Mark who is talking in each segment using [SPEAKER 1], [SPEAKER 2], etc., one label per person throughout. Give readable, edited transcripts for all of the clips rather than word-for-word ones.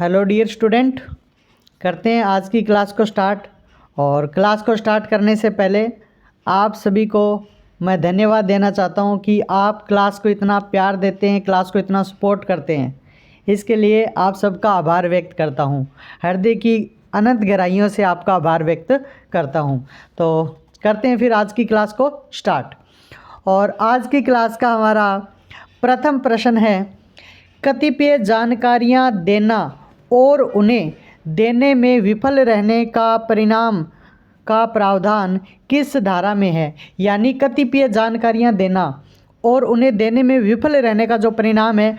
[SPEAKER 1] Hello dear student, करते हैं आज की क्लास को स्टार्ट। और क्लास को स्टार्ट करने से पहले आप सभी को मैं धन्यवाद देना चाहता हूं कि आप क्लास को इतना प्यार देते हैं, क्लास को इतना सपोर्ट करते हैं। इसके लिए आप सबका आभार व्यक्त करता हूं, हृदय की अनंत गहराइयों से आपका आभार व्यक्त करता हूं। तो करते हैं फिर आज की क्लास को स्टार्ट। और आज की क्लास का हमारा प्रथम प्रश्न है, कतिपय जानकारियाँ देना और उन्हें देने में विफल रहने का परिणाम का प्रावधान किस धारा में है। यानी कतिपय जानकारियाँ देना और उन्हें देने में विफल रहने का जो परिणाम है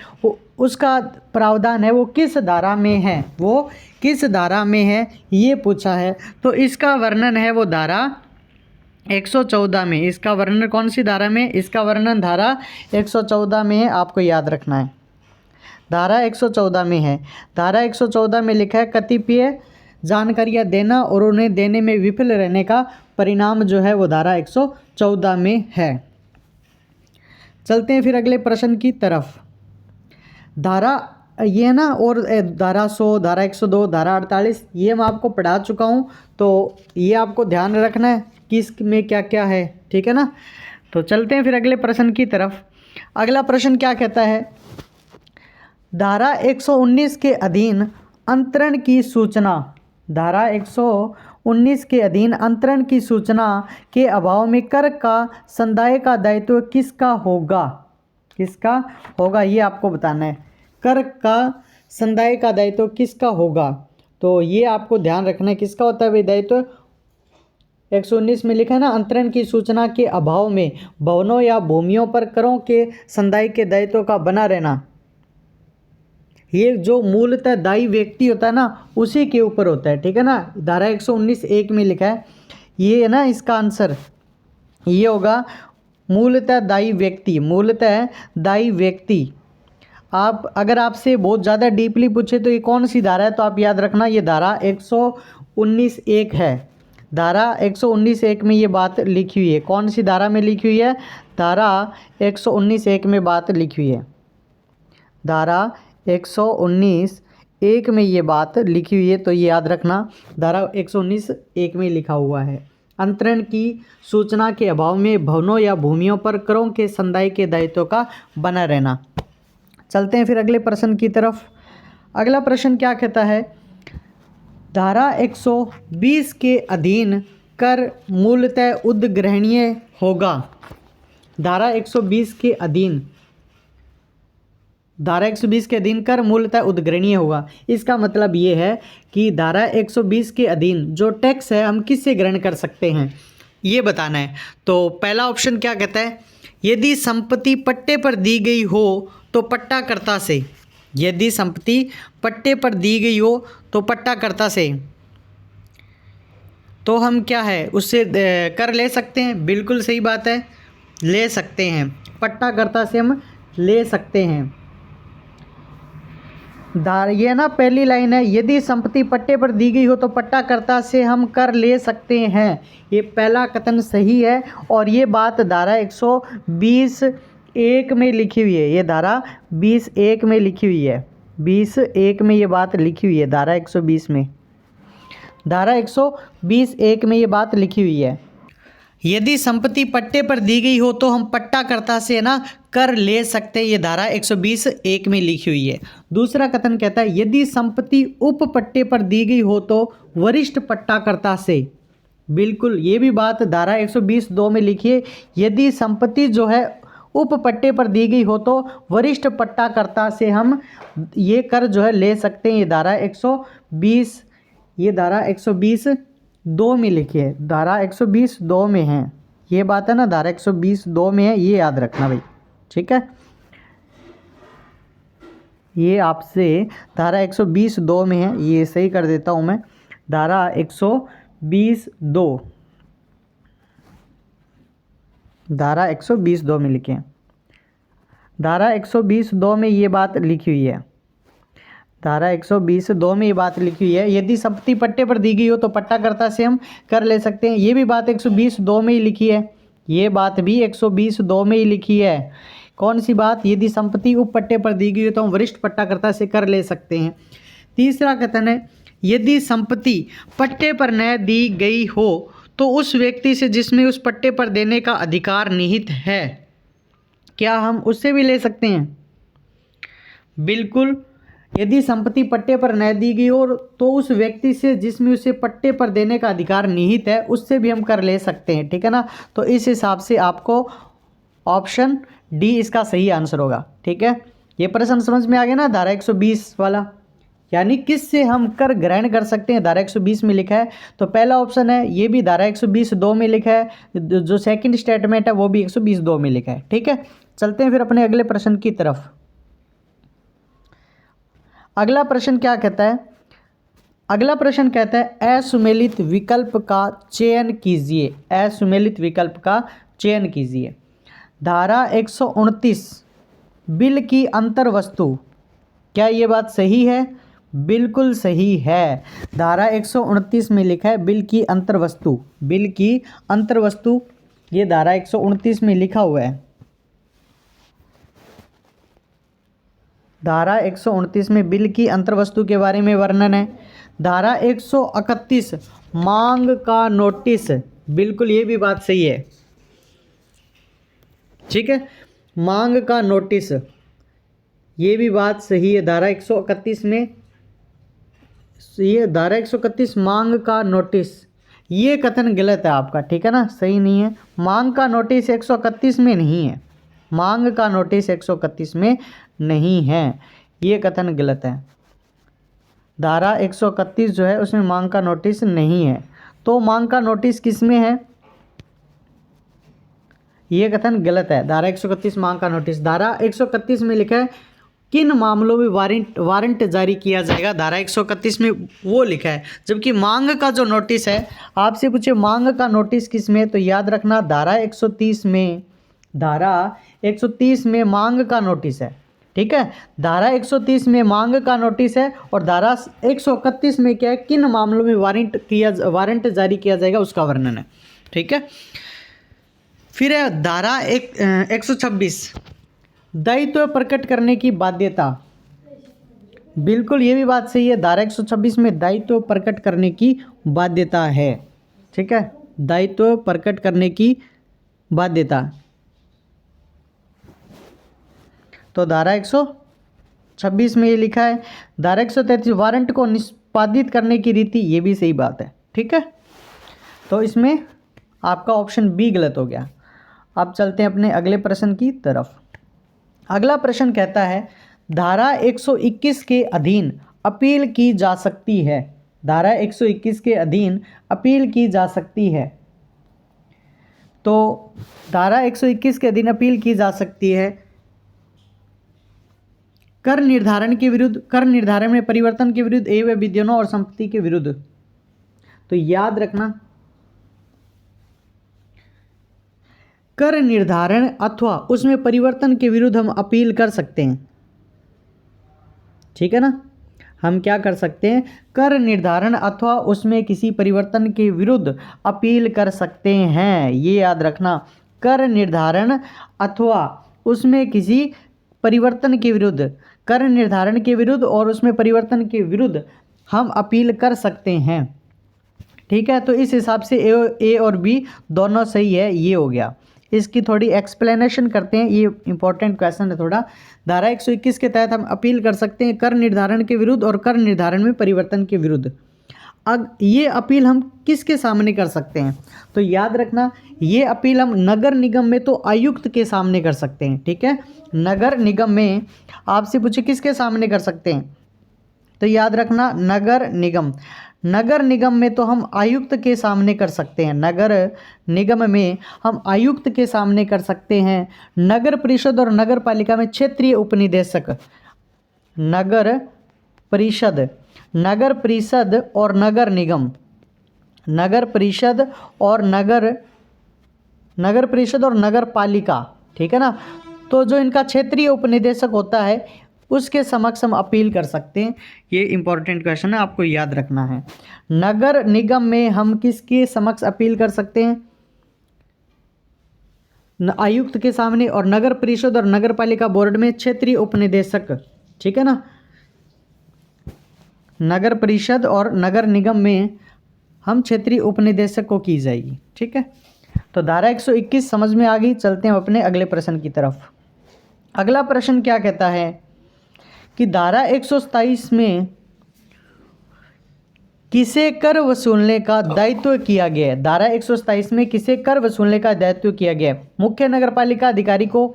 [SPEAKER 1] उसका प्रावधान है वो किस धारा में है, वो किस धारा में है ये पूछा है। तो इसका वर्णन है वो धारा 114 में। इसका वर्णन कौन सी धारा में? इसका वर्णन धारा 114 में है, आपको याद रखना है। धारा 114 में है। धारा 114 में लिखा है कतिपय जानकारियाँ देना और उन्हें देने में विफल रहने का परिणाम जो है वो धारा 114 में है। चलते हैं फिर अगले प्रश्न की तरफ। धारा ये ना, और धारा 100, धारा 102, धारा 48 ये मैं आपको पढ़ा चुका हूँ, तो ये आपको ध्यान रखना है कि इसमें क्या क्या है, ठीक है ना। तो चलते हैं फिर अगले प्रश्न की तरफ। अगला प्रश्न क्या कहता है, धारा 119 के अधीन अंतरण की सूचना। धारा 119 के अधीन अंतरण की सूचना के अभाव में कर का संदाय का दायित्व किसका होगा? किसका होगा ये आपको बताना है। कर का संदाय का दायित्व किसका होगा, तो ये आपको ध्यान रखना है। किसका होता है भाई दायित्व? 119 में लिखा है ना, अंतरण की सूचना के अभाव में भवनों या भूमियों पर करों के संदाय के दायित्व का बना रहना। ये जो मूलतः दायी व्यक्ति होता है ना उसी के ऊपर होता है, ठीक है ना। धारा 119(1) में लिखा है, ये है ना इसका आंसर ये होगा मूलतः दायी व्यक्ति। मूलतः दायी व्यक्ति। आप अगर आपसे बहुत ज़्यादा डीपली पूछे तो ये कौन सी धारा है, तो आप याद रखना ये धारा 119(1) है। धारा 119(1) में ये बात लिखी हुई है। कौन सी धारा में लिखी हुई है? धारा 119(1) में बात लिखी हुई है। धारा 119(1) में ये बात लिखी हुई है, तो ये याद रखना धारा 119(1) में लिखा हुआ है। अंतरण की सूचना के अभाव में भवनों या भूमियों पर करों के संदाय के दायित्व का बना रहना। चलते हैं फिर अगले प्रश्न की तरफ। अगला प्रश्न क्या कहता है, धारा 120 के अधीन कर मूलतः उद्ग्रहणीय होगा। धारा 120 के अधीन, धारा 120 के अधीन कर मूलतः उद्ग्रहणीय होगा। इसका मतलब ये है कि धारा 120 के अधीन जो टैक्स है हम किससे ग्रहण कर सकते हैं ये बताना है। तो पहला ऑप्शन क्या कहता है, यदि संपत्ति पट्टे पर दी गई हो तो पट्टाकर्ता से। यदि संपत्ति पट्टे पर दी गई हो तो पट्टाकर्ता से तो हम क्या है उससे कर ले सकते हैं। बिल्कुल सही बात है, ले सकते हैं, पट्टाकर्ता से हम ले सकते हैं। ये ना पहली लाइन है, यदि संपत्ति पट्टे पर दी गई हो तो पट्टाकर्ता से हम कर ले सकते हैं। ये पहला कथन सही है और ये बात धारा 120(1) में लिखी हुई है। ये धारा 20(1) में लिखी हुई है। 20(1) में ये बात लिखी हुई है। धारा 120 में, धारा 120(1) में ये बात लिखी हुई है। यदि संपत्ति पट्टे पर दी गई हो तो हम पट्टाकर्ता से ना कर ले सकते हैं। ये धारा 120(1) में लिखी हुई है। दूसरा कथन कहता है, यदि संपत्ति उप पट्टे पर दी गई हो तो वरिष्ठ पट्टाकर्ता से। बिल्कुल ये भी बात धारा 120(2) में लिखी है। यदि संपत्ति जो है उप पट्टे पर दी गई हो तो वरिष्ठ पट्टाकर्ता से हम ये कर जो है ले सकते हैं। ये धारा 120, ये धारा 120(2) में लिखी है। धारा 120(2) में है ये बात है ना, धारा 120(2) में है, ये याद रखना भाई, ठीक है। ये आपसे धारा 120(2) में है, ये सही कर देता हूँ मैं। धारा 120(2), धारा 120(2) में लिखे हैं। धारा 120(2) में ये बात लिखी हुई है। धारा 120(2) में ये बात लिखी हुई है, यदि संपत्ति पट्टे पर दी गई हो तो पट्टाकर्ता से हम कर ले सकते हैं। ये भी बात 120(2) में ही लिखी है। ये बात भी 120(2) में ही लिखी है। कौन सी बात? यदि संपत्ति उप पट्टे पर दी गई हो तो हम वरिष्ठ पट्टाकर्ता से कर ले सकते हैं। तीसरा कथन है, यदि संपत्ति पट्टे पर न दी गई हो तो उस व्यक्ति से जिसमें उस पट्टे पर देने का अधिकार निहित है, क्या हम उससे भी ले सकते हैं? बिल्कुल, यदि संपत्ति पट्टे पर न दी गई हो तो उस व्यक्ति से जिसमें उसे पट्टे पर देने का अधिकार निहित है उससे भी हम कर ले सकते हैं, ठीक है ना। तो इस हिसाब से आपको ऑप्शन डी इसका सही आंसर होगा, ठीक है। ये प्रश्न समझ में आ गया ना, धारा 120 वाला, यानी किससे हम कर ग्रहण कर सकते हैं, धारा 120 में लिखा है। तो पहला ऑप्शन है, ये भी धारा 120(2) में लिखा है, जो सेकंड स्टेटमेंट है वो भी 120(2) में लिखा है, ठीक है। चलते हैं फिर अपने अगले प्रश्न की तरफ। अगला प्रश्न क्या कहता है? अगला प्रश्न कहता है असुमेलित विकल्प का चयन कीजिए, असुमेलित विकल्प का चयन कीजिए। धारा 129 बिल की अंतर वस्तु, क्या ये बात सही है? बिल्कुल सही है। धारा 129 में लिखा है बिल की अंतर वस्तु, बिल की अंतर वस्तु, ये धारा 129 में लिखा हुआ है। धारा 129 में बिल की अंतर्वस्तु के बारे में वर्णन है। धारा 131 मांग का नोटिस, बिल्कुल ये भी बात सही है, ठीक है। मांग का नोटिस, ये भी बात सही है। धारा 131 में, ये धारा 131 मांग का नोटिस, ये कथन गलत है आपका, ठीक है ना, सही नहीं है। मांग का नोटिस 131 में नहीं है, मांग का नोटिस 131 में नहीं है, ये कथन गलत है। धारा 131 जो है उसमें मांग का नोटिस नहीं है, तो मांग का नोटिस किस में है? ये कथन गलत है। धारा 131 मांग का नोटिस, धारा 131 में लिखा है किन मामलों में वारंट जारी किया जाएगा, धारा 131 में वो लिखा है। जबकि मांग का जो नोटिस है, आपसे पूछे मांग का नोटिस किस में, तो याद रखना धारा 130 में, धारा 130 में मांग का नोटिस है, ठीक है। धारा 130 में मांग का नोटिस है और धारा 131 में क्या है, किन मामलों में वारंट जारी किया जाएगा उसका वर्णन है, ठीक है। फिर है धारा 126 दायित्व प्रकट करने की बाध्यता, बिल्कुल ये भी बात सही है। धारा 126 में दायित्व प्रकट करने की बाध्यता है, ठीक है, दायित्व प्रकट करने की बाध्यता। तो धारा 126 में ये लिखा है। धारा 133 वारंट को निष्पादित करने की रीति, ये भी सही बात है, ठीक है। तो इसमें आपका ऑप्शन बी गलत हो गया। अब चलते हैं अपने अगले प्रश्न की तरफ। अगला प्रश्न कहता है धारा 121 के अधीन अपील की जा सकती है, धारा 121 के अधीन अपील की जा सकती है। तो धारा 121 के अधीन अपील की जा सकती है कर निर्धारण के विरुद्ध, कर निर्धारण में परिवर्तन के विरुद्ध एवं विद्यमानों और संपत्ति के विरुद्ध। तो याद रखना, कर निर्धारण अथवा उसमें परिवर्तन के विरुद्ध हम अपील कर सकते हैं, ठीक है ना। हम क्या कर सकते हैं, कर निर्धारण अथवा उसमें किसी परिवर्तन के विरुद्ध अपील कर सकते हैं, ये याद रखना। कर निर्धारण अथवा उसमें किसी परिवर्तन के विरुद्ध, कर निर्धारण के विरुद्ध और उसमें परिवर्तन के विरुद्ध हम अपील कर सकते हैं, ठीक है। तो इस हिसाब से ए और बी दोनों सही है, ये हो गया। इसकी थोड़ी एक्सप्लेनेशन करते हैं, ये इंपॉर्टेंट क्वेश्चन है थोड़ा। धारा 121 के तहत हम अपील कर सकते हैं कर निर्धारण के विरुद्ध और कर निर्धारण में परिवर्तन के विरुद्ध। अब ये अपील हम किसके सामने कर सकते हैं, तो याद रखना ये अपील हम नगर निगम में तो आयुक्त के सामने कर सकते हैं, ठीक है। नगर निगम में आपसे पूछे किसके सामने कर सकते हैं, तो याद रखना नगर निगम, नगर निगम में तो हम आयुक्त के सामने कर सकते हैं, नगर निगम में हम आयुक्त के सामने कर सकते हैं। नगर परिषद और नगर पालिका में क्षेत्रीय उपनिदेशक, नगर परिषद, नगर परिषद और नगर निगम, नगर परिषद और नगर परिषद और नगर पालिका, ठीक है ना। तो जो इनका क्षेत्रीय उपनिदेशक होता है उसके समक्ष हम अपील कर सकते हैं। ये इंपॉर्टेंट क्वेश्चन है, आपको याद रखना है। नगर निगम में हम किसके समक्ष अपील कर सकते हैं, आयुक्त के सामने, और नगर परिषद और नगर पालिका बोर्ड में क्षेत्रीय उपनिदेशक, ठीक है ना। नगर परिषद और नगर निगम में हम क्षेत्रीय उपनिदेशक को की जाएगी। ठीक है, तो धारा 121 समझ में आ गई। चलते हैं अपने अगले प्रश्न की तरफ। अगला प्रश्न क्या कहता है कि धारा 127 में किसे कर वसूलने का दायित्व किया गया है? धारा 127 में किसे कर वसूलने का दायित्व किया गया है? मुख्य नगरपालिका अधिकारी को,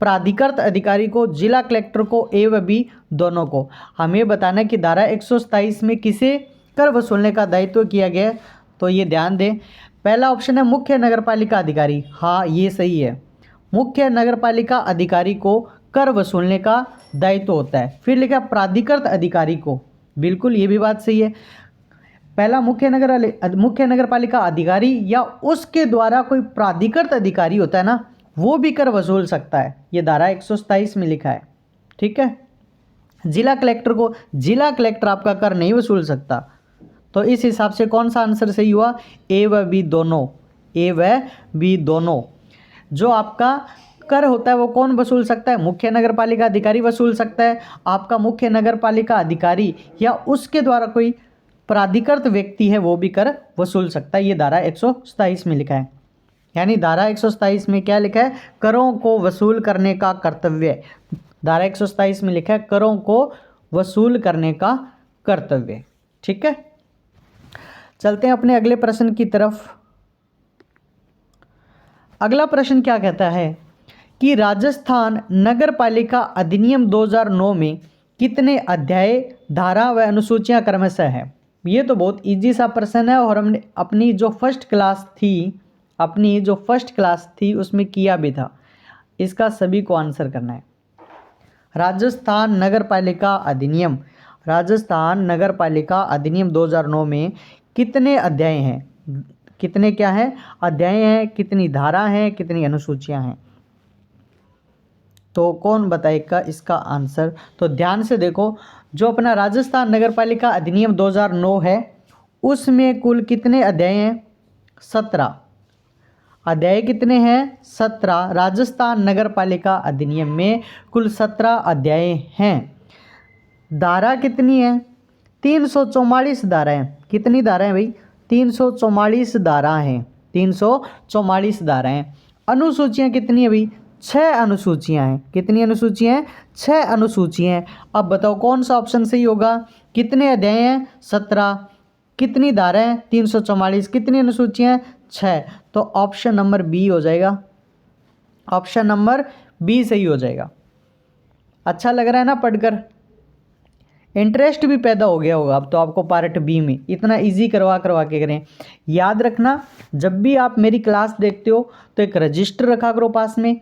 [SPEAKER 1] प्राधिकृत अधिकारी को, जिला कलेक्टर को, ए व बी दोनों को। हमें बताना है कि धारा 127 में किसे कर वसूलने का दायित्व किया गया है। तो ये ध्यान दें, पहला ऑप्शन है मुख्य नगरपालिका अधिकारी। हाँ, ये सही है, मुख्य नगरपालिका अधिकारी को कर वसूलने का दायित्व होता है। फिर लिखा प्राधिकृत अधिकारी को, बिल्कुल ये भी बात सही है। पहला मुख्य नगरपालिका अधिकारी या उसके द्वारा कोई प्राधिकृत अधिकारी होता है ना, वो भी कर वसूल सकता है। ये धारा 127 में लिखा है। ठीक है, जिला कलेक्टर आपका कर नहीं वसूल सकता। तो इस हिसाब से कौन सा आंसर सही हुआ? ए व बी दोनों, ए व बी दोनों। जो आपका कर होता है वो कौन वसूल सकता है? मुख्य नगरपालिका अधिकारी वसूल सकता है। आपका मुख्य नगरपालिका अधिकारी या उसके द्वारा कोई प्राधिकृत व्यक्ति है वो भी कर वसूल सकता है। ये धारा 127 में लिखा है। यानी धारा 127 में क्या लिखा है? करों को वसूल करने का कर्तव्य। धारा 127 में लिखा है करों को वसूल करने का कर्तव्य। ठीक है, चलते हैं अपने अगले प्रश्न की तरफ। अगला प्रश्न क्या कहता है कि राजस्थान नगरपालिका अधिनियम 2009 में कितने अध्याय, धारा व अनुसूचियां क्रमशः है? ये तो बहुत इजी सा प्रश्न है और हमने अपनी जो फर्स्ट क्लास थी उसमें किया भी था। इसका सभी को आंसर करना है। राजस्थान नगरपालिका अधिनियम 2009 में कितने अध्याय हैं? कितने क्या है? अध्याय हैं, कितनी धारा हैं, कितनी अनुसूचियां हैं? तो कौन बताएगा इसका आंसर? तो ध्यान से देखो, जो अपना राजस्थान नगरपालिका अधिनियम 2009 है उसमें कुल कितने अध्याय हैं? 17 अध्याय। कितने हैं? 17। राजस्थान नगरपालिका अधिनियम में कुल 17 अध्याय हैं। धारा कितनी है? 344 धाराएं। कितनी धाराएं भाई? 344 धारा हैं। 344 धाराएं। अनुसूचियां कितनी है भाई? 6 अनुसूचियां हैं। कितनी अनुसूचियां हैं? 6 अनुसूचियां हैं। अब बताओ कौन सा ऑप्शन सही होगा? कितने अध्याय हैं? 17। कितनी धाराएं? 344। कितनी अनुसूचियां हैं? 6। तो ऑप्शन नंबर बी हो जाएगा। ऑप्शन नंबर बी सही हो जाएगा। अच्छा लग रहा है ना पढ़कर? इंटरेस्ट भी पैदा हो गया होगा अब तो आपको पार्ट बी में। इतना इजी करवा के करें। याद रखना, जब भी आप मेरी क्लास देखते हो तो एक रजिस्टर रखा करो पास में,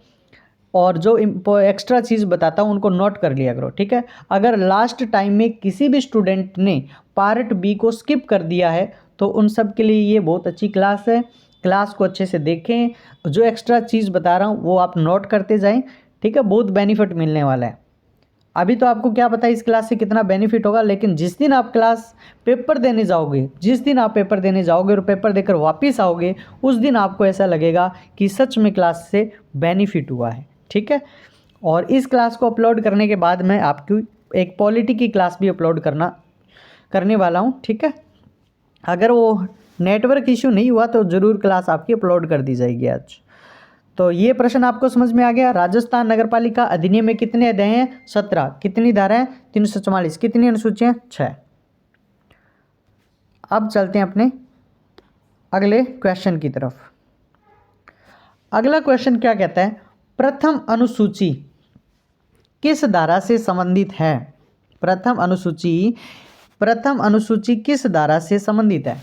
[SPEAKER 1] और जो एक्स्ट्रा चीज़ बताता हूँ उनको नोट कर लिया करो। ठीक है, अगर लास्ट टाइम में किसी भी स्टूडेंट ने पार्ट बी को स्किप कर दिया है तो उन सब के लिए ये बहुत अच्छी क्लास है। क्लास को अच्छे से देखें, जो एक्स्ट्रा चीज़ बता रहा हूँ वो आप नोट करते जाएं। ठीक है, बहुत बेनिफिट मिलने वाला है। अभी तो आपको क्या पता है इस क्लास से कितना बेनिफिट होगा, लेकिन जिस दिन आप पेपर देने जाओगे और पेपर देकर वापस आओगे, उस दिन आपको ऐसा लगेगा कि सच में क्लास से बेनिफिट हुआ है। ठीक है, और इस क्लास को अपलोड करने के बाद मैं आपकी एक पॉलिटी की क्लास भी अपलोड करने वाला हूँ। ठीक है, अगर वो नेटवर्क इशू नहीं हुआ तो ज़रूर क्लास आपकी अपलोड कर दी जाएगी आज। तो ये प्रश्न आपको समझ में आ गया। राजस्थान नगरपालिका अधिनियम में कितने अध्याय हैं? 17। कितनी धाराएं? 344। कितनी अनुसूचियां? 6। अब चलते हैं अपने अगले क्वेश्चन की तरफ। अगला क्वेश्चन क्या कहता है? प्रथम अनुसूची किस धारा से संबंधित है? प्रथम अनुसूची किस धारा से संबंधित है?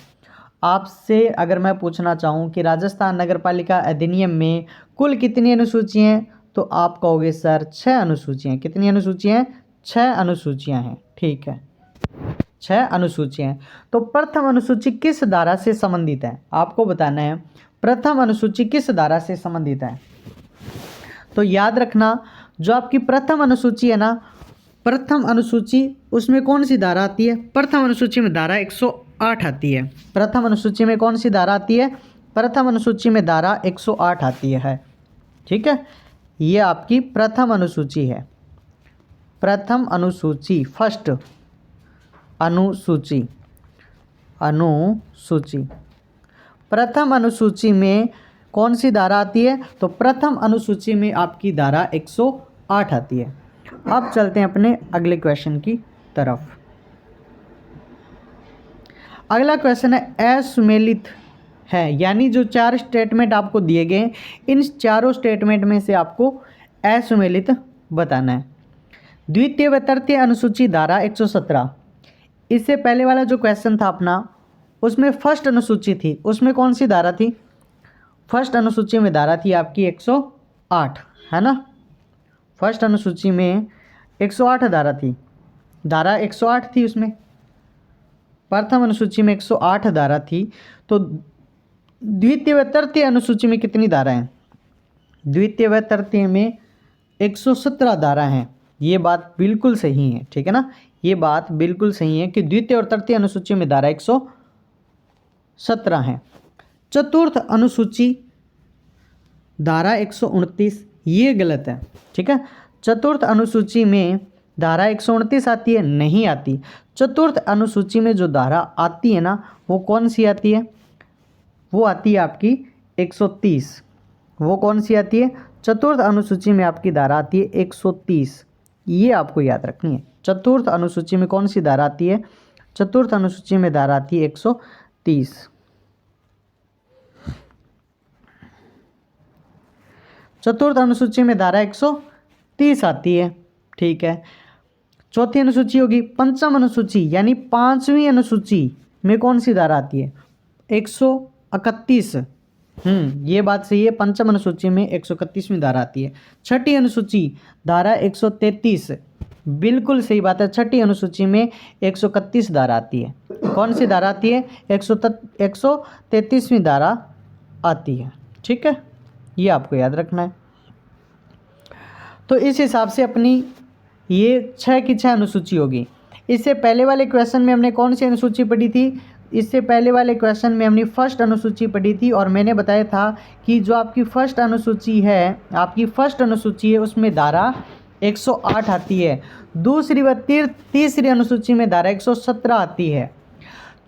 [SPEAKER 1] आपसे अगर मैं पूछना चाहूँ कि राजस्थान नगरपालिका अधिनियम में कुल कितनी अनुसूचियाँ हैं, तो आप कहोगे सर 6 अनुसूचियाँ। कितनी अनुसूचियाँ हैं? 6 अनुसूचियाँ हैं। ठीक है, 6 अनुसूचियाँ हैं। तो प्रथम अनुसूची किस धारा से संबंधित है? आपको बताना है प्रथम अनुसूची किस धारा से संबंधित है। तो याद रखना, जो आपकी प्रथम अनुसूची है ना, प्रथम अनुसूची उसमें कौन सी धारा आती है? प्रथम अनुसूची में धारा 108 आती है। प्रथम अनुसूची में कौन सी धारा आती है? प्रथम अनुसूची में धारा 108 आती है। ठीक है, ये आपकी प्रथम अनुसूची है। प्रथम अनुसूची फर्स्ट अनुसूची, अनुसूची। प्रथम अनुसूची में कौन सी धारा आती है? तो प्रथम अनुसूची में आपकी धारा 108 आती है। अब चलते हैं अपने अगले क्वेश्चन की तरफ। अगला क्वेश्चन है असुमेलित है, यानी जो 4 स्टेटमेंट आपको दिए गए, इन चारों स्टेटमेंट में से आपको असुमेलित बताना है। द्वितीय व तृतीय अनुसूची धारा 117। इससे पहले वाला जो क्वेश्चन था अपना, उसमें फर्स्ट अनुसूची थी, उसमें कौन सी धारा थी? फर्स्ट अनुसूची में धारा थी आपकी 108, है ना। फर्स्ट अनुसूची में 108 धारा थी, धारा 108 थी उसमें। प्रथम अनुसूची में 108 धारा थी, तो द्वितीय व तृतीय अनुसूची में कितनी धारा हैं? द्वितीय व तृतीय में 117 धारा हैं। ये बात बिल्कुल सही है, ठीक है ना, ये बात बिल्कुल सही है कि द्वितीय और तृतीय अनुसूची में धारा 117 है। चतुर्थ अनुसूची धारा 129, ये गलत है, ठीक है। चतुर्थ अनुसूची में धारा 129 आती है? नहीं आती। चतुर्थ अनुसूची में जो धारा आती है ना, वो कौन सी आती है? वो आती है आपकी 130। वो कौन सी आती है? चतुर्थ अनुसूची में आपकी धारा आती है 130। ये आपको याद रखनी है। चतुर्थ अनुसूची में कौन सी धारा आती है? चतुर्थ अनुसूची में धारा आती है 130। चतुर्थ अनुसूची में धारा 130 आती है, ठीक है। चौथी अनुसूची होगी पंचम अनुसूची, यानी 5वीं अनुसूची में कौन सी धारा आती है? 131। ये बात सही है, पंचम अनुसूची में 131वीं धारा आती है। छठी अनुसूची धारा 133, बिल्कुल सही बात है। छठी अनुसूची में 131 धारा आती है। कौन सी धारा आती है? 133वीं धारा आती है, ठीक है, ये आपको याद रखना है। तो इस हिसाब से अपनी ये 6 की 6 अनुसूची होगी। इससे पहले वाले क्वेश्चन में हमने कौन सी अनुसूची पढ़ी थी? इससे पहले वाले क्वेश्चन में हमने फर्स्ट अनुसूची पढ़ी थी, और मैंने बताया था कि जो आपकी फर्स्ट अनुसूची है, आपकी फर्स्ट अनुसूची है, उसमें धारा 108 आती है। दूसरी व तीसरी अनुसूची में धारा 117 आती है।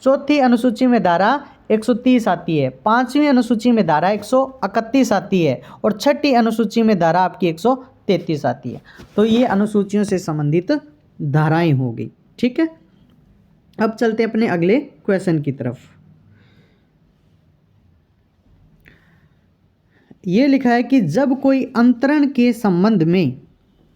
[SPEAKER 1] चौथी अनुसूची में धारा 130 आती है। 5वीं अनुसूची में धारा 131 आती है, और छठी अनुसूची में धारा आपकी 133 आती है। तो ये अनुसूचियों से संबंधित धाराएं हो गई, ठीक है। अब चलते हैं अपने अगले क्वेश्चन की तरफ। ये लिखा है कि जब कोई अंतरण के संबंध में,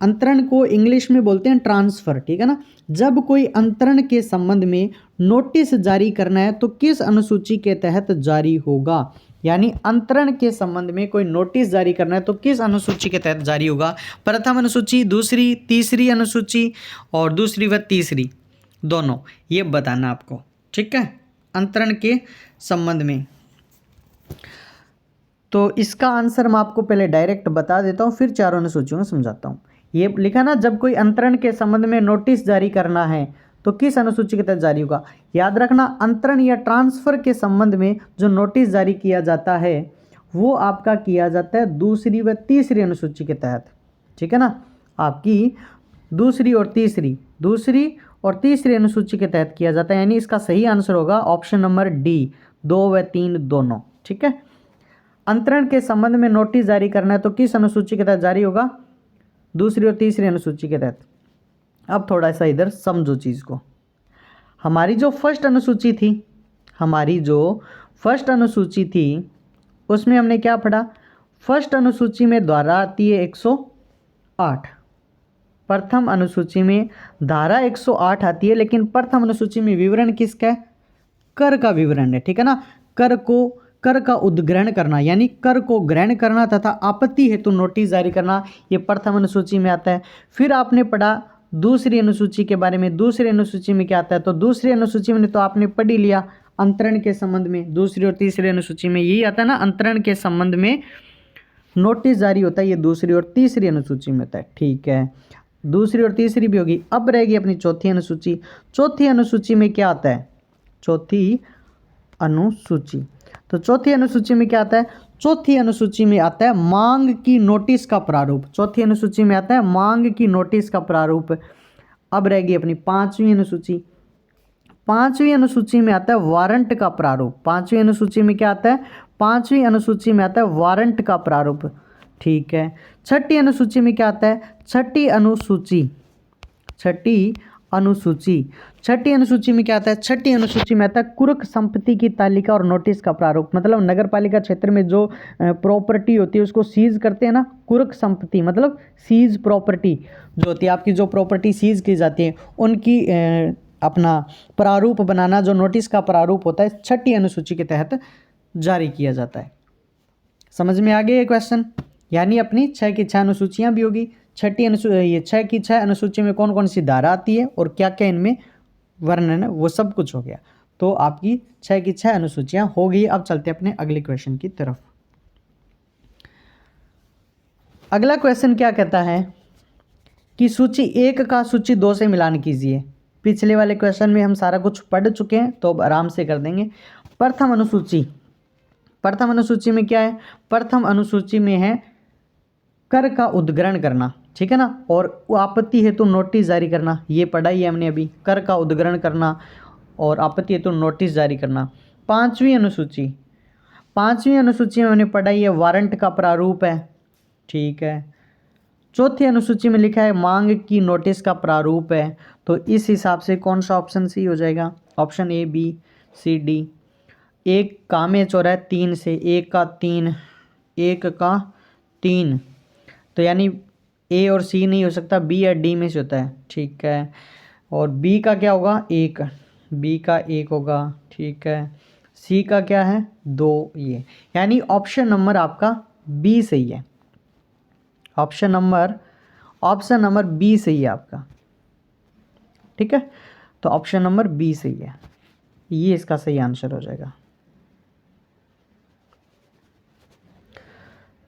[SPEAKER 1] अंतरण को इंग्लिश में बोलते हैं ट्रांसफर, ठीक है ना। जब कोई अंतरण के संबंध में नोटिस जारी करना है तो किस अनुसूची के तहत जारी होगा? यानी अंतरण के संबंध में कोई नोटिस जारी करना है तो किस अनुसूची के तहत जारी होगा? प्रथम अनुसूची, दूसरी, तीसरी अनुसूची, और दूसरी व तीसरी दोनों, ये बताना आपको, ठीक है, अंतरण के संबंध में। तो इसका आंसर मैं आपको पहले डायरेक्ट बता देता हूँ, फिर चारों अनुसूचियों में समझाता हूँ। ये लिखा ना, जब कोई अंतरण के संबंध में नोटिस जारी करना है तो किस अनुसूची के तहत जारी होगा? याद रखना, अंतरण या ट्रांसफर के संबंध में जो नोटिस जारी किया जाता है वो आपका किया जाता है दूसरी व तीसरी अनुसूची के तहत, ठीक है ना। आपकी दूसरी और तीसरी अनुसूची के तहत किया जाता है, यानी इसका सही आंसर होगा ऑप्शन नंबर डी, 2 व 3 दोनों, ठीक है। अंतरण के संबंध में नोटिस जारी करना है तो किस अनुसूची के तहत जारी होगा? दूसरी और तीसरी अनुसूची के तहत। अब थोड़ा सा इधर समझो चीज़ को। हमारी जो फर्स्ट अनुसूची थी उसमें हमने क्या पढ़ा? फर्स्ट अनुसूची में धारा आती है 108, प्रथम अनुसूची में धारा 108 आती है, लेकिन प्रथम अनुसूची में विवरण किसका है? कर का विवरण है, ठीक है ना। कर का उद्ग्रहण करना, यानी कर को ग्रहण करना तथा आपत्ति हेतु नोटिस जारी करना, ये प्रथम अनुसूची में आता है। फिर आपने पढ़ा दूसरी अनुसूची के बारे में। दूसरी अनुसूची में क्या आता है? तो दूसरी अनुसूची में तो आपने पढ़ ही लिया, अंतरण के संबंध में दूसरी और तीसरी अनुसूची में यही आता है ना, अंतरण के संबंध में नोटिस जारी होता है, ये दूसरी और तीसरी अनुसूची में होता है, ठीक है। दूसरी और तीसरी भी होगी। अब रहेगी अपनी चौथी अनुसूची। चौथी अनुसूची में क्या आता है? चौथी अनुसूची, तो चौथी अनुसूची में क्या आता है? चौथी अनुसूची में आता है मांग की नोटिस का प्रारूप। चौथी अनुसूची में आता है मांग की नोटिस का प्रारूप। अब रहेगी अपनी 5वीं अनुसूची। 5वीं अनुसूची में आता है वारंट का प्रारूप। 5वीं अनुसूची में क्या आता है? 5वीं अनुसूची में आता है वारंट का प्रारूप। ठीक है। 6ठी अनुसूची में क्या आता है? छठी अनुसूची में क्या आता है? 6ठी अनुसूची में आता है कुर्क संपत्ति की तालिका और नोटिस का प्रारूप। मतलब नगर पालिका क्षेत्र में जो प्रॉपर्टी होती है उसको सीज करते हैं ना, कुर्क संपत्ति मतलब सीज प्रॉपर्टी जो होती है, आपकी जो प्रॉपर्टी सीज की जाती है उनकी अपना प्रारूप बनाना, जो नोटिस का प्रारूप होता है, 6ठी अनुसूची के तहत जारी किया जाता है। समझ में आ गया ये क्वेश्चन? यानी अपनी 6 की 6 अनुसूचियाँ भी होगी। 6 की 6 अनुसूची में कौन कौन सी धारा आती है और क्या क्या इनमें वर्णन है, वो सब कुछ हो गया। तो आपकी 6 की 6 अनुसूचियाँ हो गई। अब चलते हैं अपने अगले क्वेश्चन की तरफ। अगला क्वेश्चन क्या कहता है कि सूची 1 का सूची 2 से मिलान कीजिए। पिछले वाले क्वेश्चन में हम सारा कुछ पढ़ चुके हैं, तो अब आराम से कर देंगे। प्रथम अनुसूची में क्या है? प्रथम अनुसूची में है कर का उद्ग्रहण करना, ठीक है ना, और आपत्ति हेतु नोटिस जारी करना। ये पढ़ा ही है हमने अभी, कर का उद्ग्रहण करना और आपत्ति हेतु नोटिस जारी करना। 5वीं अनुसूची में हमने पढ़ा ही है वारंट का प्रारूप है, ठीक है। 4थी अनुसूची में लिखा है मांग की नोटिस का प्रारूप है। तो इस हिसाब से कौन सा ऑप्शन सी हो जाएगा? Option A, B, C, D. 1 का में चौरा है 3 से, 1 का 3, तो यानी ए और सी नहीं हो सकता, बी या डी में से होता है, ठीक है। और बी का क्या होगा? 1, बी का 1 होगा, ठीक है। सी का क्या है? 2, ये यानी ऑप्शन नंबर आपका बी सही है। ऑप्शन नंबर बी सही है आपका, ठीक है। तो ऑप्शन नंबर बी सही है, ये इसका सही आंसर हो जाएगा।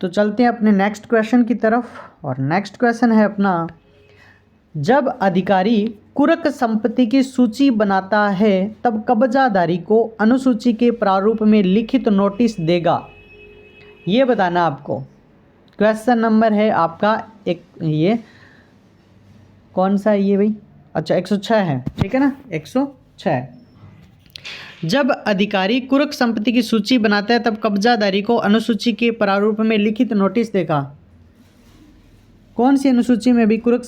[SPEAKER 1] तो चलते हैं अपने नेक्स्ट क्वेश्चन की तरफ। और नेक्स्ट क्वेश्चन है अपना, जब अधिकारी कुर्क संपत्ति की सूची बनाता है तब कब्जाधारी को अनुसूची के प्रारूप में लिखित नोटिस देगा। ये बताना आपको। क्वेश्चन नंबर है आपका एक, ये कौन सा है ये भाई? अच्छा 106 है, ठीक है ना, 106। जब अधिकारी कुर्क संपत्ति की सूची बनाता है तब कब्जाधारी को अनुसूची के प्रारूप में लिखित नोटिस देगा। कौन सी अनुसूची में भी कुर्क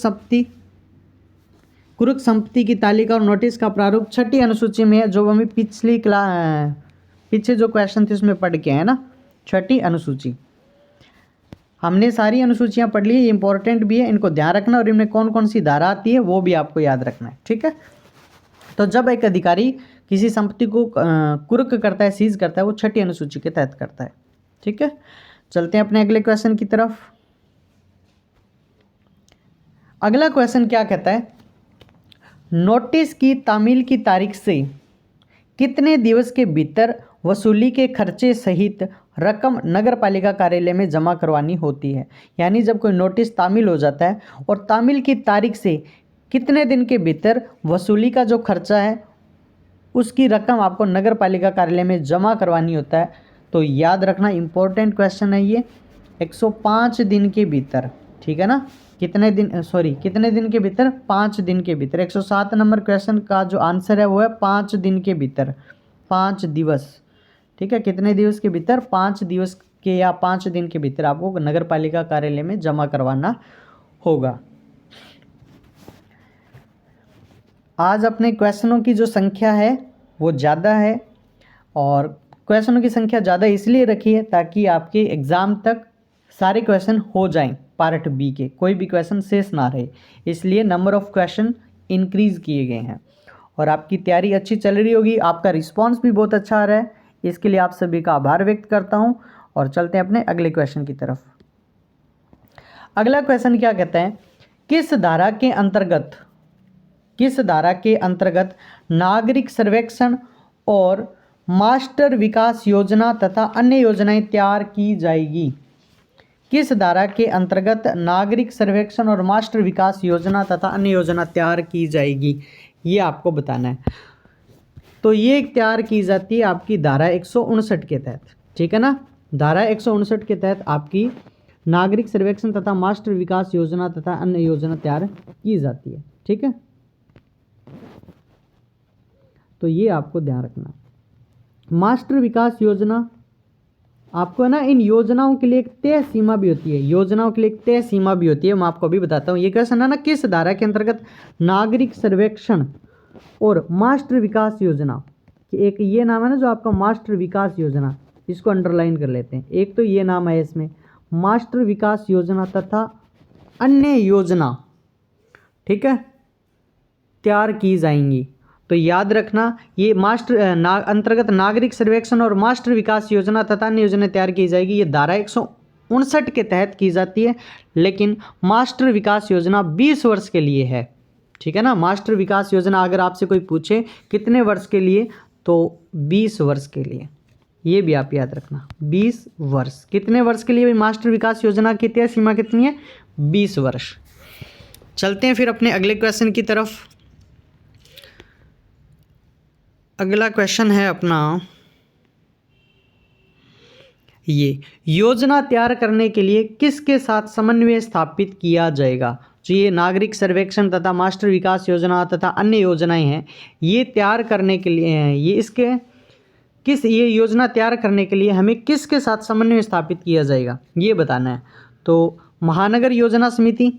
[SPEAKER 1] संपत्ति की तालिका और नोटिस का प्रारूप? 6ठी अनुसूची में है, जो हमें पीछे जो क्वेश्चन थे उसमें पढ़ के है ना, 6ठी अनुसूची। हमने सारी अनुसूचियां पढ़ ली, ये इंपॉर्टेंट भी है, इनको ध्यान रखना, और इनमें कौन कौन सी धारा आती है वो भी आपको याद रखना है, ठीक है। तो जब एक अधिकारी किसी संपत्ति को कुर्क करता है, सीज करता है, वो 6ठी अनुसूची के तहत करता है, ठीक है। चलते हैं अपने अगले क्वेश्चन की तरफ। अगला क्वेश्चन क्या कहता है? नोटिस की तामील की तारीख से कितने दिवस के भीतर वसूली के खर्चे सहित रकम नगर पालिका कार्यालय में जमा करवानी होती है। यानी जब कोई नोटिस तामील हो जाता है और तामील की तारीख से कितने दिन के भीतर वसूली का जो खर्चा है उसकी रकम आपको नगर पालिका कार्यालय में जमा करवानी होता है। तो याद रखना, इम्पोर्टेंट क्वेश्चन है ये। 105 दिन के भीतर, ठीक है ना, कितने दिन के भीतर? 5 दिन के भीतर। 107 नंबर क्वेश्चन का जो आंसर है वो है 5 दिन के भीतर, 5 दिवस, ठीक है। कितने दिवस के भीतर? 5 दिवस के या 5 दिन के भीतर आपको नगर पालिका कार्यालय में जमा करवाना होगा। आज अपने क्वेश्चनों की जो संख्या है वो ज़्यादा है, और क्वेश्चनों की संख्या ज़्यादा इसलिए रखी है ताकि आपके एग्ज़ाम तक सारे क्वेश्चन हो जाएं, पार्ट बी के कोई भी क्वेश्चन शेष ना रहे, इसलिए नंबर ऑफ़ क्वेश्चन इंक्रीज़ किए गए हैं। और आपकी तैयारी अच्छी चल रही होगी, आपका रिस्पांस भी बहुत अच्छा आ रहा है, इसके लिए आप सभी का आभार व्यक्त करता हूं। और चलते हैं अपने अगले क्वेश्चन की तरफ। अगला क्वेश्चन क्या कहता है? किस धारा के अंतर्गत नागरिक सर्वेक्षण और मास्टर विकास योजना तथा अन्य योजनाएं तैयार की जाएगी? किस धारा के अंतर्गत नागरिक सर्वेक्षण और मास्टर विकास योजना तथा अन्य योजना तैयार की जाएगी, ये आपको बताना है। तो ये तैयार की जाती है आपकी धारा 159 के तहत, ठीक है ना। धारा 159 के तहत आपकी नागरिक सर्वेक्षण तथा मास्टर विकास योजना तथा अन्य योजना तैयार की जाती है, ठीक है। तो ये आपको ध्यान रखना। मास्टर विकास योजना आपको है ना, इन योजनाओं के लिए एक तय सीमा भी होती है, योजनाओं के लिए एक तय सीमा भी होती है, मैं आपको अभी बताता हूँ। ये क्वेश्चन है ना, किस धारा के अंतर्गत नागरिक सर्वेक्षण और मास्टर विकास योजना, एक ये नाम है ना जो आपका मास्टर विकास योजना, इसको अंडरलाइन कर लेते हैं। एक तो ये नाम है इसमें मास्टर विकास योजना तथा अन्य योजना, ठीक है, तैयार की जाएंगी। तो याद रखना ये मास्टर अंतर्गत नागरिक सर्वेक्षण और मास्टर विकास योजना तथा अन्य योजना तैयार की जाएगी। ये धारा 159 के तहत की जाती है, लेकिन मास्टर विकास योजना 20 वर्ष के लिए है, ठीक है ना। मास्टर विकास योजना अगर आपसे कोई पूछे कितने वर्ष के लिए, तो 20 वर्ष के लिए, ये भी आप याद रखना, 20 वर्ष। कितने वर्ष के लिए मास्टर विकास योजना की तय सीमा कितनी है, 20 वर्ष। चलते हैं फिर अपने अगले क्वेश्चन की तरफ। अगला क्वेश्चन है अपना ये, योजना तैयार करने के लिए किसके साथ समन्वय स्थापित किया जाएगा। जो ये नागरिक सर्वेक्षण तथा मास्टर विकास योजना तथा अन्य योजनाएं हैं, ये तैयार करने के लिए हैं, ये योजना तैयार करने के लिए हमें किसके साथ समन्वय स्थापित किया जाएगा, ये बताना है। तो महानगर योजना समिति,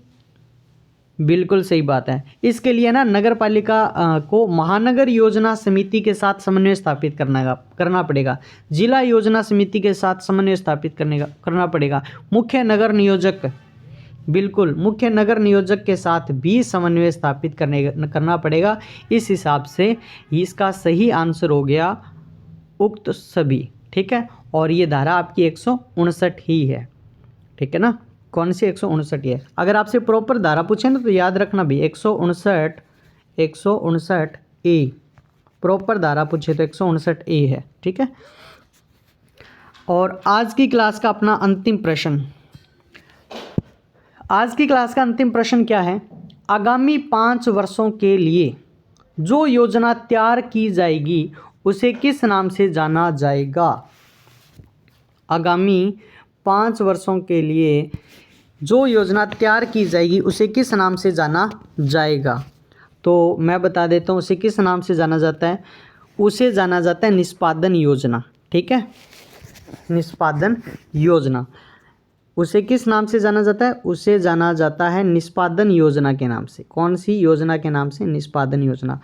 [SPEAKER 1] बिल्कुल सही बात है। इसके लिए ना नगर पालिका को महानगर योजना समिति के साथ समन्वय स्थापित करना पड़ेगा। जिला योजना समिति के साथ समन्वय स्थापित करना पड़ेगा। मुख्य नगर नियोजक, बिल्कुल मुख्य नगर नियोजक के साथ भी समन्वय स्थापित करना पड़ेगा। इस हिसाब से इसका सही आंसर हो गया उक्त सभी, ठीक है। और ये धारा आपकी 159 ही है, ठीक है ना। कौन सी 159 है? अगर आपसे प्रॉपर धारा पूछे ना तो याद रखना भी 159 ए, प्रॉपर धारा पूछे तो 159 ए है, ठीक है। और आज की क्लास का अपना अंतिम प्रश्न, आज की क्लास का अंतिम प्रश्न क्या है? आगामी 5 वर्षों के लिए जो योजना तैयार की जाएगी उसे किस नाम से जाना जाएगा? आगामी 5 वर्षों के लिए जो योजना तैयार की जाएगी उसे किस नाम से जाना जाएगा? तो मैं बता देता हूँ उसे किस नाम से जाना जाता है। उसे जाना जाता है निष्पादन योजना, ठीक है, निष्पादन योजना। उसे किस नाम से जाना जाता है? उसे जाना जाता है निष्पादन योजना के नाम से। कौन सी योजना के नाम से? निष्पादन योजना।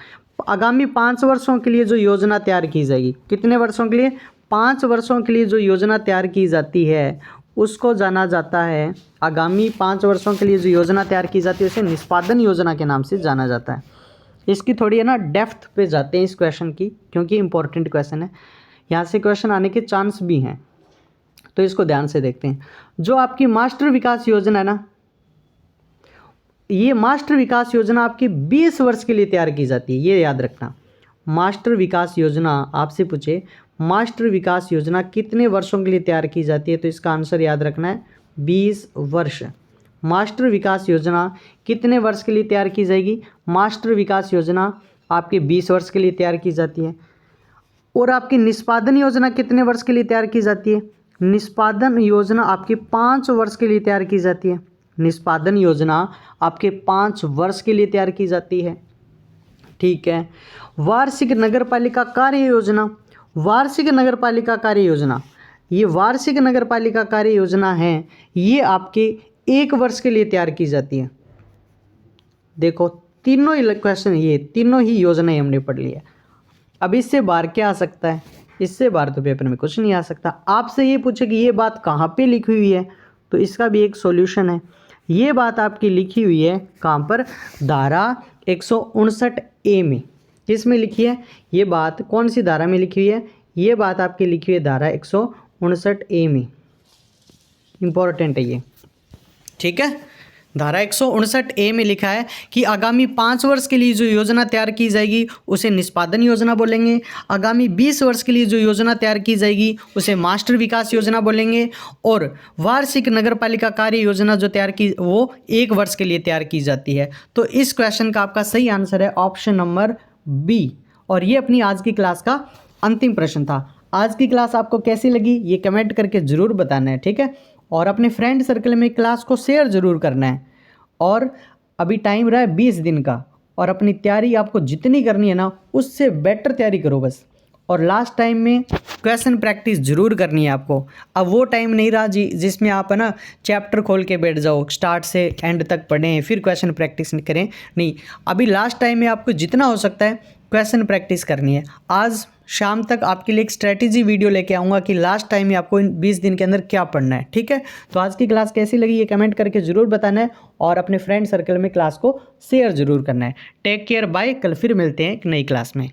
[SPEAKER 1] आगामी 5 वर्षों के लिए जो योजना तैयार की जाएगी, कितने वर्षों के लिए? 5 वर्षों के लिए जो योजना तैयार की जाती है उसको जाना जाता है, आगामी 5 वर्षों के लिए जो योजना तैयार की जाती है उसे निष्पादन योजना के नाम से जाना जाता है। इसकी थोड़ी है ना डेप्थ पे जाते हैं इस क्वेश्चन की, क्योंकि इंपॉर्टेंट क्वेश्चन है, यहाँ से क्वेश्चन आने के चांस भी हैं, तो इसको ध्यान से देखते हैं। जो आपकी मास्टर विकास योजना है ना, ये मास्टर विकास योजना आपकी 20 वर्ष के लिए तैयार की जाती है, ये याद रखना। मास्टर विकास योजना आपसे पूछे मास्टर विकास योजना कितने वर्षों के लिए तैयार की जाती है, तो इसका आंसर याद रखना है 20 वर्ष। मास्टर विकास योजना कितने वर्ष के लिए तैयार की जाएगी? मास्टर विकास योजना आपके 20 वर्ष के लिए तैयार की जाती है। और आपकी निष्पादन योजना कितने वर्ष के लिए तैयार की जाती है? निष्पादन योजना आपके 5 वर्ष के लिए तैयार की जाती है। निष्पादन योजना आपके 5 वर्ष के लिए तैयार की जाती है, ठीक है। वार्षिक नगरपालिका कार्य योजना, वार्षिक नगरपालिका कार्य योजना, ये वार्षिक नगरपालिका कार्य योजना है, ये आपके 1 वर्ष के लिए तैयार की जाती है। देखो तीनों ही क्वेश्चन, ये तीनों ही योजनाएं हमने पढ़ लिया। अब इससे बाहर क्या आ सकता है? इससे बाहर तो पेपर में कुछ नहीं आ सकता। आपसे ये पूछे कि ये बात कहाँ पे लिखी हुई है, तो इसका भी एक सॉल्यूशन है। ये बात आपकी लिखी हुई है कहाँ पर? धारा 159 ए में। किस में लिखी है ये बात? कौन सी धारा में लिखी हुई है? ये बात आपकी लिखी हुई है धारा 159 ए में। इंपॉर्टेंट है ये, ठीक है। धारा 159 ए में लिखा है कि आगामी 5 वर्ष के लिए जो योजना तैयार की जाएगी उसे निष्पादन योजना बोलेंगे। आगामी 20 वर्ष के लिए जो योजना तैयार की जाएगी उसे मास्टर विकास योजना बोलेंगे। और वार्षिक नगरपालिका कार्य योजना जो तैयार की वो 1 वर्ष के लिए तैयार की जाती है। तो इस क्वेश्चन का आपका सही आंसर है ऑप्शन नंबर बी। और ये अपनी आज की क्लास का अंतिम प्रश्न था। आज की क्लास आपको कैसी लगी ये कमेंट करके ज़रूर बताना है, ठीक है। और अपने फ्रेंड सर्कल में क्लास को शेयर ज़रूर करना है। और अभी टाइम रहा है 20 दिन का, और अपनी तैयारी आपको जितनी करनी है ना उससे बेटर तैयारी करो बस। और लास्ट टाइम में क्वेश्चन प्रैक्टिस ज़रूर करनी है आपको। अब वो टाइम नहीं रहा जी जिसमें आप है ना चैप्टर खोल के बैठ जाओ, स्टार्ट से एंड तक पढ़ें फिर क्वेश्चन प्रैक्टिस करें, नहीं। अभी लास्ट टाइम में आपको जितना हो सकता है क्वेश्चन प्रैक्टिस करनी है। आज शाम तक आपके लिए एक स्ट्रेटजी वीडियो लेके आऊँगा कि लास्ट टाइम में आपको इन 20 दिन के अंदर क्या पढ़ना है, ठीक है। तो आज की क्लास कैसी लगी ये कमेंट करके ज़रूर बताना है और अपने फ्रेंड सर्कल में क्लास को शेयर ज़रूर करना है। Take care, bye. कल फिर मिलते हैं एक नई क्लास में।